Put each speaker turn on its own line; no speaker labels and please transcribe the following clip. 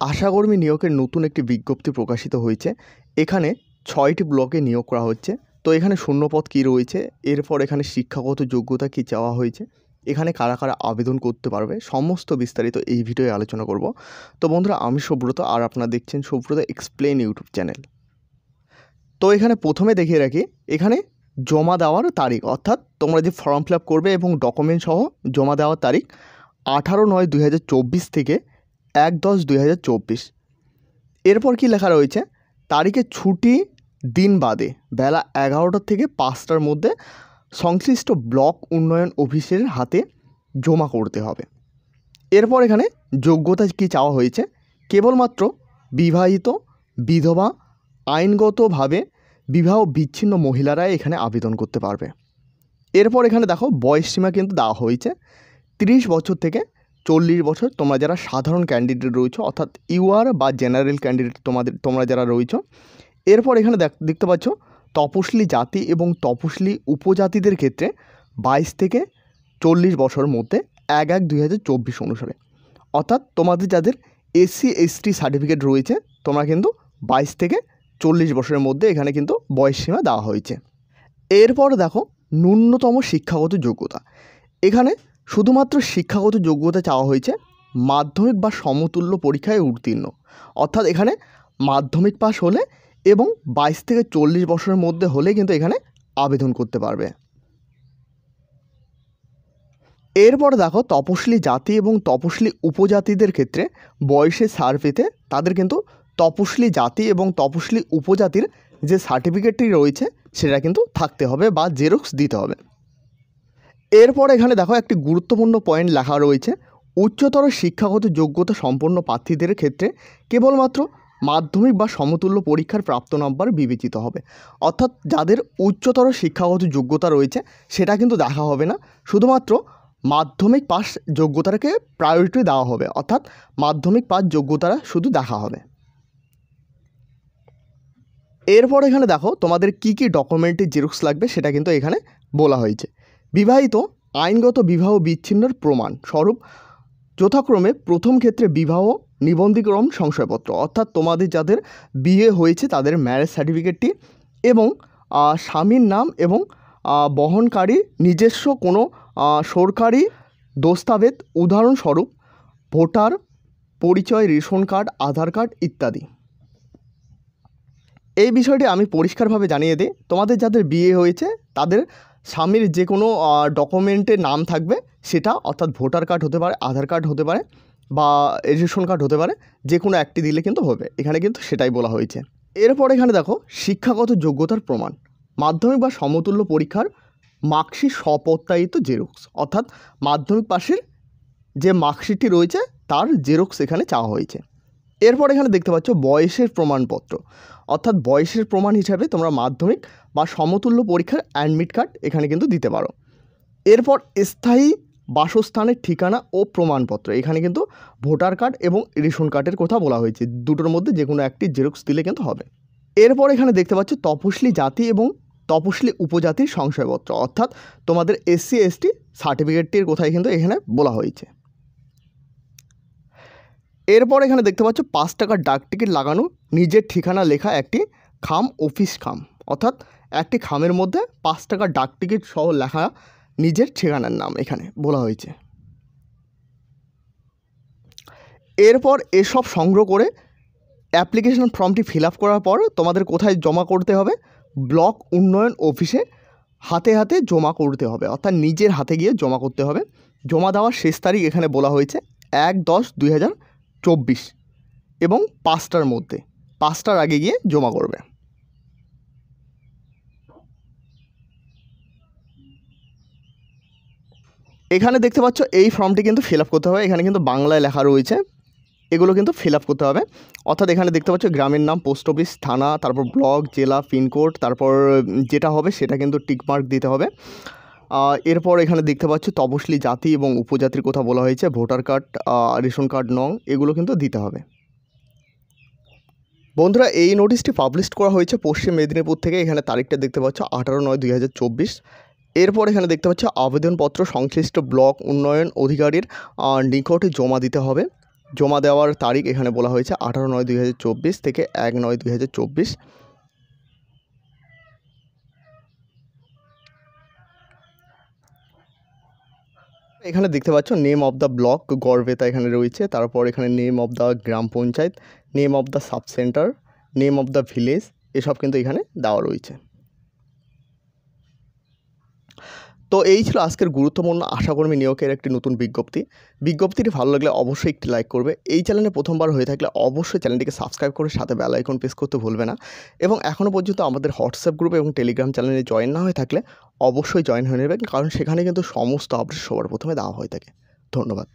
আশাকর্মী নিয়োগের নতুন একটি বিজ্ঞপ্তি প্রকাশিত হয়েছে। এখানে ৬টি ব্লকে নিয়োগ করা হচ্ছে। তো এখানে শূন্যপদ কী রয়েছে, এরপর এখানে শিক্ষাগত যোগ্যতা কী চাওয়া হয়েছে, এখানে কারা কারা আবেদন করতে পারবে, সমস্ত বিস্তারিত এই ভিডিওয়ে আলোচনা করব। তো বন্ধুরা, আমি সুব্রত, আর আপনারা দেখছেন সুব্রত এক্সপ্লেন ইউটিউব চ্যানেল। তো এখানে প্রথমে দেখিয়ে রাখি, এখানে জমা দেওয়ার তারিখ, অর্থাৎ তোমরা যে ফর্ম ফিল আপ করবে এবং ডকুমেন্ট সহ জমা দেওয়ার তারিখ 18/9/2024 থেকে 1/10/2024। এরপর কি লেখা রয়েছে, তারিখে ছুটি দিন বাদে বেলা 11টা থেকে 5টার মধ্যে সংশ্লিষ্ট ব্লক উন্নয়ন অফিসের হাতে জমা করতে হবে। এরপর এখানে যোগ্যতা কী চাওয়া হয়েছে, কেবলমাত্র বিবাহিত, বিধবা, আইনগতভাবে বিবাহ বিচ্ছিন্ন মহিলারাই এখানে আবেদন করতে পারবে। এরপর এখানে দেখো বয়সসীমা কিন্তু দেওয়া হয়েছে 30 বছর থেকে 40 বছর। তোমরা যারা সাধারণ ক্যান্ডিডেট রয়েছো, অর্থাৎ ইউআর বা জেনারেল ক্যান্ডিডেট তোমরা যারা রয়েছো। এরপর এখানে দেখতে পাচ্ছ তপশিলি জাতি এবং তপশিলি উপজাতিদের ক্ষেত্রে 22 থেকে 40 বছরের মধ্যে 1/1/2024 অনুসারে, অর্থাৎ তোমাদের যাদের SC ST সার্টিফিকেট রয়েছে তোমরা কিন্তু 22 থেকে 40 বছরের মধ্যে এখানে কিন্তু বয়সসীমা দেওয়া হয়েছে। এরপর দেখো ন্যূনতম শিক্ষাগত যোগ্যতা, এখানে শুধুমাত্র শিক্ষাগত যোগ্যতা চাওয়া হয়েছে মাধ্যমিক বা সমতুল্য পরীক্ষায় উত্তীর্ণ, অর্থাৎ এখানে মাধ্যমিক পাস হলে এবং 22 থেকে 40 বছরের মধ্যে হলে কিন্তু এখানে আবেদন করতে পারবে। এরপর দেখো তপশিলি জাতি এবং তপশিলি উপজাতিদের ক্ষেত্রে বয়সের ছাড় পেতে তাদের কিন্তু তপশিলি জাতি এবং তপশিলি উপজাতির যে সার্টিফিকেটটি রয়েছে সেটা কিন্তু থাকতে হবে বা জেরক্স দিতে হবে। এরপর এখানে দেখো একটি গুরুত্বপূর্ণ পয়েন্ট লেখা রয়েছে, উচ্চতর শিক্ষাগত যোগ্যতা সম্পন্ন প্রার্থীদের ক্ষেত্রে কেবলমাত্র মাধ্যমিক বা সমতুল্য পরীক্ষার প্রাপ্ত নাম্বার বিবেচিত হবে, অর্থাৎ যাদের উচ্চতর শিক্ষাগত যোগ্যতা রয়েছে সেটা কিন্তু দেখা হবে না, শুধুমাত্র মাধ্যমিক পাস যোগ্যতাকে প্রায়োরিটি দেওয়া হবে, অর্থাৎ মাধ্যমিক পাস যোগ্যতারা শুধু দেখা হবে। এরপর এখানে দেখো তোমাদের কি কি ডকুমেন্টের জেরক্স লাগবে সেটা কিন্তু এখানে বলা হয়েছে। বিবাহিত, আইনগত বিবাহ বিচ্ছিন্নের প্রমাণ স্বরূপ যথাক্রমে প্রথম ক্ষেত্রে বিবাহ নিবন্ধীকরণ শংসাপত্র, অর্থাৎ তোমাদের যাদের বিয়ে হয়েছে তাদের ম্যারেজ সার্টিফিকেটটি এবং স্বামীর নাম এবং বহনকারী নিজস্ব কোনো সরকারি দস্তাবেজ, উদাহরণস্বরূপ ভোটার পরিচয়, রেশন কার্ড, আধার কার্ড ইত্যাদি। এই বিষয়টি আমি পরিষ্কারভাবে জানিয়ে দিই, তোমাদের যাদের বিয়ে হয়েছে তাদের স্বামীর যে কোনো ডকুমেন্টের নাম থাকবে সেটা, অর্থাৎ ভোটার কার্ড হতে পারে, আধার কার্ড হতে পারে বা রেশন কার্ড হতে পারে, যে কোনো একটি দিলে কিন্তু হবে, এখানে কিন্তু সেটাই বলা হয়েছে। এরপর এখানে দেখো শিক্ষাগত যোগ্যতার প্রমাণ, মাধ্যমিক বা সমতুল্য পরীক্ষার মার্কশিট স্বপ্রত্যায়িত জেরক্স, অর্থাৎ মাধ্যমিক পাশের যে মার্কশিটটি রয়েছে তার জেরক্স এখানে চাওয়া হয়েছে। এরপর এখানে দেখতে পাচ্ছ বয়সের প্রমাণপত্র, অর্থাৎ বয়সের প্রমাণ হিসাবে তোমরা মাধ্যমিক বা সমতুল্য পরীক্ষার অ্যাডমিট কার্ড এখানে কিন্তু দিতে পারো। এরপর স্থায়ী বাসস্থানের ঠিকানা ও প্রমাণপত্র, এখানে কিন্তু ভোটার কার্ড এবং রেশন কার্ডের কথা বলা হয়েছে, দুটোর মধ্যে যে কোনো একটি জেরক্স দিলে কিন্তু হবে। এরপর এখানে দেখতে পাচ্ছ তপশিলি জাতি এবং তপশিলি উপজাতির শংসাপত্র, অর্থাৎ তোমাদের SC ST সার্টিফিকেটটির কথাই কিন্তু এখানে বলা হয়েছে। এরপর এখানে দেখতে পাচ্ছ 5 টাকার ডাক টিকিট লাগানো নিজের ঠিকানা লেখা একটি খাম, অফিস খাম, অর্থাৎ একটি খামের মধ্যে 5 টাকার ডাক টিকিট সহ লেখা নিজের ঠিকানার নাম এখানে বলা হয়েছে। এরপর এসব সংগ্রহ করে অ্যাপ্লিকেশন ফর্মটি ফিল আপ করার পর তোমাদের কোথায় জমা করতে হবে, ব্লক উন্নয়ন অফিসে হাতে হাতে জমা করতে হবে, অর্থাৎ নিজের হাতে গিয়ে জমা করতে হবে। জমা দেওয়ার শেষ তারিখ এখানে বলা হয়েছে 1/10/2024 এবং 5টার মধ্যে, 5টার আগে গিয়ে জমা করবে। এখানে দেখতে পাচ্ছ এই ফর্মটি কিন্তু ফিল আপ করতে হবে, এখানে কিন্তু বাংলায় লেখা রয়েছে, এগুলো কিন্তু ফিল আপ করতে হবে। অর্থাৎ এখানে দেখতে পাচ্ছ গ্রামের নাম, পোস্ট অফিস, থানা, তারপর ব্লক, জেলা, পিনকোড, তারপর যেটা হবে সেটা কিন্তু টিকমার্ক দিতে হবে। এরপর এখানে দেখতে পাচ্ছ তপশিলি জাতি এবং উপজাতির কথা বলা হয়েছে, ভোটার কার্ড, রেশন কার্ড নং, এগুলো কিন্তু দিতে হবে। বন্ধুরা, এই নোটিশটি পাবলিশ করা হয়েছে পশ্চিম মেদিনীপুর থেকে, এখানে তারিখটা দেখতে পাচ্ছ 18/9/2024। এরপর এখানে দেখতে পাচ্ছ আবেদনপত্র সংশ্লিষ্ট ব্লক উন্নয়ন অধিকারীর নিকটে জমা দিতে হবে। জমা দেওয়ার তারিখ এখানে বলা হয়েছে 18/9/2024 থেকে 1/9/2024। এখানে দেখতে পাচ্ছ name of the block Garhbeta এখানে রয়েছে, তারপর এখানে name of the gram panchayat, name of the sub centre, name of the village, এসব কিন্তু এখানে দেওয়া রয়েছে। তো এই ছিল আজকের গুরুত্বপূর্ণ আশাকর্মী নিয়োগের একটি নতুন বিজ্ঞপ্তিটি ভালো লাগলে অবশ্যই একটি লাইক করবে। এই চ্যানেলে প্রথমবার হয়ে থাকলে অবশ্যই চ্যানেলটিকে সাবস্ক্রাইব করে সাথে বেল আইকন প্রেস করতে ভুলবে না, এবং এখনও পর্যন্ত আমাদের হোয়াটসঅ্যাপ গ্রুপ এবং টেলিগ্রাম চ্যানেলে জয়েন না হয়ে থাকলে অবশ্যই জয়েন হয়ে নেবেন, কারণ সেখানে কিন্তু সমস্ত আপডেট সবার প্রথমে দেওয়া হয়ে থাকে। ধন্যবাদ।